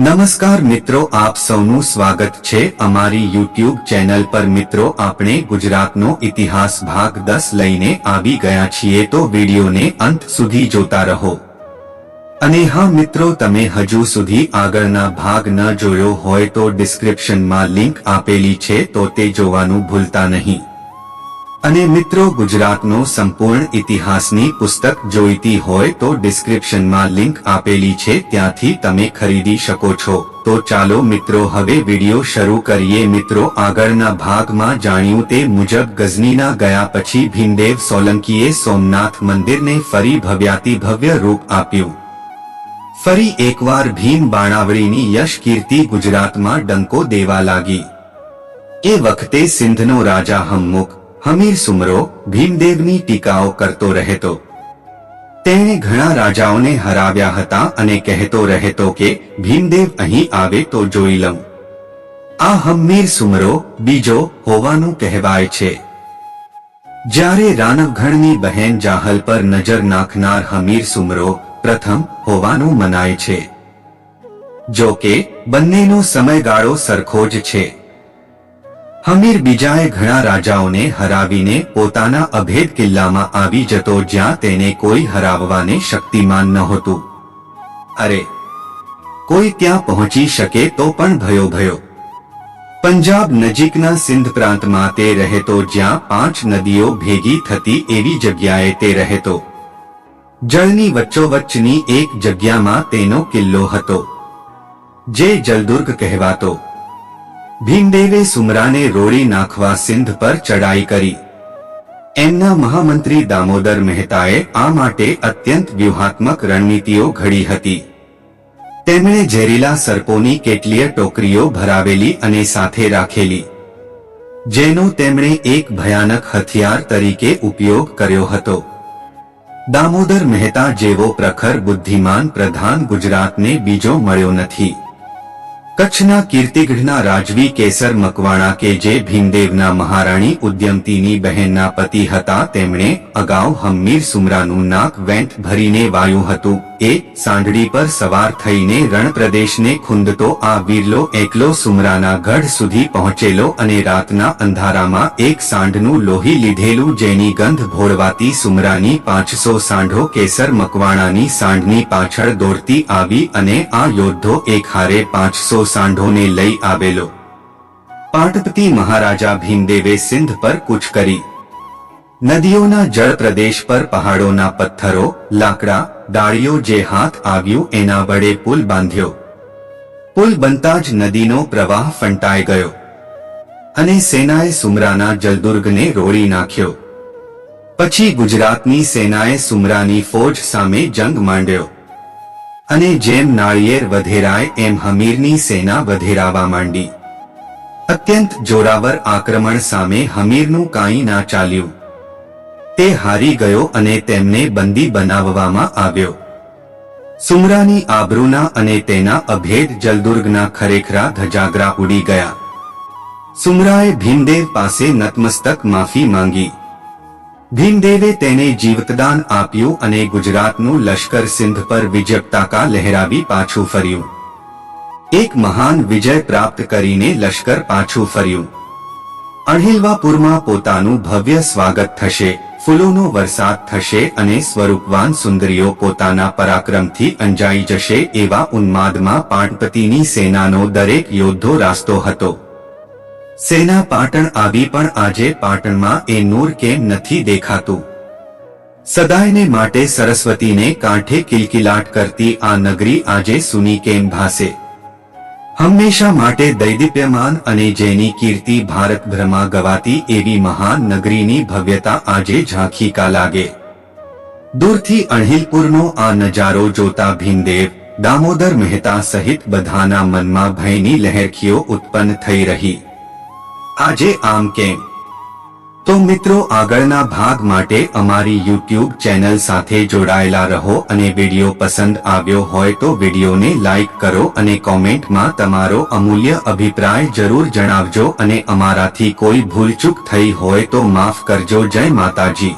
નમસ્કાર મિત્રો, આપ સૌનું સ્વાગત છે અમારી યુટ્યુબ ચેનલ પર। મિત્રો, આપણે ગુજરાતનો ઇતિહાસ ભાગ 10 લઈને આવી ગયા છીએ, તો વિડીયોને અંત સુધી જોતા રહો। અને હા મિત્રો, તમે હજુ સુધી આગળના ભાગ ન જોયો હોય તો ડિસ્ક્રિપ્શનમાં લિંક આપેલી છે, તો તે જોવાનું ભૂલતા નહીં। અને મિત્રો, ગુજરાતનો સંપૂર્ણ ઇતિહાસની પુસ્તક જોઈતી હોય તો ડિસ્ક્રિપ્શનમાં લિંક આપેલી છે, ત્યાંથી તમે ખરીદી શકો છો। તો ચાલો મિત્રો, હવે વિડિયો શરૂ કરીએ। મિત્રો, આગળના ભાગમાં જાણ્યું તે મુજબ ગઝનીના ગયા પછી ભીમદેવ સોલંકીએ સોમનાથ મંદિરને ફરી ભવ્યાતિભવ્ય રૂપ આપ્યું। ફરી એકવાર ભીમ બાણાવળીની યશ કીર્તિ ગુજરાતમાં ડંકો દેવા લાગી। એ વખતે સિંધનો રાજા હમ્મુખ હમીર સુમરો ભીમદેવની ટીકાઓ કરતો રહેતો। તેણે ઘણા રાજાઓને હરાવ્યા હતા અને કહેતો રહેતો કે ભીમદેવ અહીં આવે તો જોઈ લઉં। આ હમીર સુમરો બીજો હોવાનું કહેવાય છે। જ્યારે રાનવગઢની બહેન જાહલ પર નજર નાખનાર હમીર સુમરો પ્રથમ હોવાનું મનાય છે। જો કે બંનેનો સમયગાળો સરખો જ છે। હમીર બીજાએ ઘણા રાજાઓને હરાવીને પોતાના અભેદ કિલ્લામાં આવી જતો, જ્યાં તેને કોઈ હરાવવાને શક્તિમાન નહોતું। અરે, કોઈ ત્યાં પહોંચી શકે તો પણ ભયો। પંજાબ નજીકના સિંધ પ્રાંતમાં તે રહેતો, જ્યાં 5 નદીઓ ભેગી થતી એવી જગ્યાએ તે રહેતો। જળની વચ્ચોવચ્ચની એક જગ્યામાં તેનો કિલ્લો હતો, જે જલદુર્ગ કહેવાતો। ભીમદેવે સુમરાને રોળી નાખવા સિંધ પર ચડાઈ કરી। એમના મહામંત્રી દામોદર મહેતાએ આ માટે અત્યંત વ્યૂહાત્મક રણનીતિઓ ઘડી હતી। તેમણે ઝેરીલા સર્પોની કેટલીય ટોકરીઓ ભરાવેલી અને સાથે રાખેલી, જેનો તેમણે એક ભયાનક હથિયાર તરીકે ઉપયોગ કર્યો હતો। દામોદર મહેતા જેવો પ્રખર બુદ્ધિમાન પ્રધાન ગુજરાતને બીજો મળ્યો નથી। કચ્છના કીર્તિગઢના રાજવી કેસર મકવાણા કે જે ભીમદેવના મહારાણી ઉદ્યમતીની બહેનના પતિ હતા, તેમણે અગાઉ હમીર સુમરાનું નાક વેંત ભરીને વાયું હતું। એ સાંઢળી પર સવાર થઈને રણપ્રદેશને ખૂંદતો આ વીરલો એકલો સુમરાના ગઢ સુધી પહોંચેલો અને રાતના અંધારામાં એક સાંઢનું લોહી લીધેલું, જેની ગંધ ભોળવાતી સુમરાની 500 સાંઢો કેસર મકવાણાની સાંઢની પાછળ દોડતી આવી અને આ યોદ્ધો એક હારે 500 સાંઢોને લઈ આવેલો। પાટપતિ મહારાજા ભીમદેવે સિંધ પર કૂચ કરી। નદીઓના જળ પ્રદેશ પર પહાડોના પથ્થરો, લાકડા, ડાળીઓ જે હાથ આવ્યું એના વડે પુલ બાંધ્યો। પુલ બનતા જ નદીનો પ્રવાહ ફંટાઈ ગયો અને સેનાએ સુમરાના જલદુર્ગને રોળી નાખ્યો। પછી ગુજરાતની સેનાએ સુમરાની ફૌજ સામે જંગ માંડ્યો અને જેમ નાળિયેર વધેરાય એમ હમીરની સેના વધેરાવા માંડી। અત્યંત જોરાવર આક્રમણ સામે હમીરનું કાંઈ ના ચાલ્યું। તે હારી ગયો અને તેમને બંદી બનાવવામાં આવ્યો। સુમરાની આબરૂના અને તેના અભેદ જલદુર્ગના ખરેખરા ધજાગરા ઉડી ગયા। સુમરાએ ભીમદેવ પાસે નતમસ્તક માફી માંગી। ભીમદેવે તેને જીવતદાન આપ્યું અને ગુજરાતનું લશ્કર સિંધ પર વિજય પતાકા લહેરાવી પાછું ફર્યું। એક મહાન વિજય પ્રાપ્ત કરીને લશ્કર પાછું ફર્યું। અણહિલવાપુરમાં પોતાનું ભવ્ય સ્વાગત થશે, ફૂલોનો વરસાદ થશે અને સ્વરૂપવાન સુંદરીઓ પોતાના પરાક્રમથી અંજાઈ જશે, એવા ઉન્માદમાં પાટપતિની સેનાનો દરેક યોદ્ધો રાસ્તો હતો। સેના પાટણ આવી, પણ આજે પાટણમાં એ નૂર કેમ નથી દેખાતું? સદાયને માટે સરસ્વતીને કાંઠે કિલકિલાટ કરતી આ નગરી આજે સૂની કેમ ભાસે? હંમેશા માટે દૈદીપ્યમાન અને જેની કીર્તિ ભારતભરમાં ગવાતી એવી મહાન નગરીની ભવ્યતા આજે ઝાંખી કા લાગે? દૂરથી અણહિલપુરનો આ નજારો જોતા ભીમદેવ, દામોદર મહેતા સહિત બધાના મનમાં ભયની લહેરખીઓ ઉત્પન્ન થઈ રહી। આજે આમ કેમ? તો મિત્રો, આગળના ભાગ માટે અમારી યુટ્યુબ ચેનલ સાથે જોડાયેલા રહો અને વિડીયો પસંદ આવ્યો હોય તો વિડીયોને લાઈક કરો અને કોમેન્ટમાં તમારો અમૂલ્ય અભિપ્રાય જરૂર જણાવજો અને અમારાથી કોઈ ભૂલચૂક થઈ હોય તો માફ કરજો। જય માતાજી।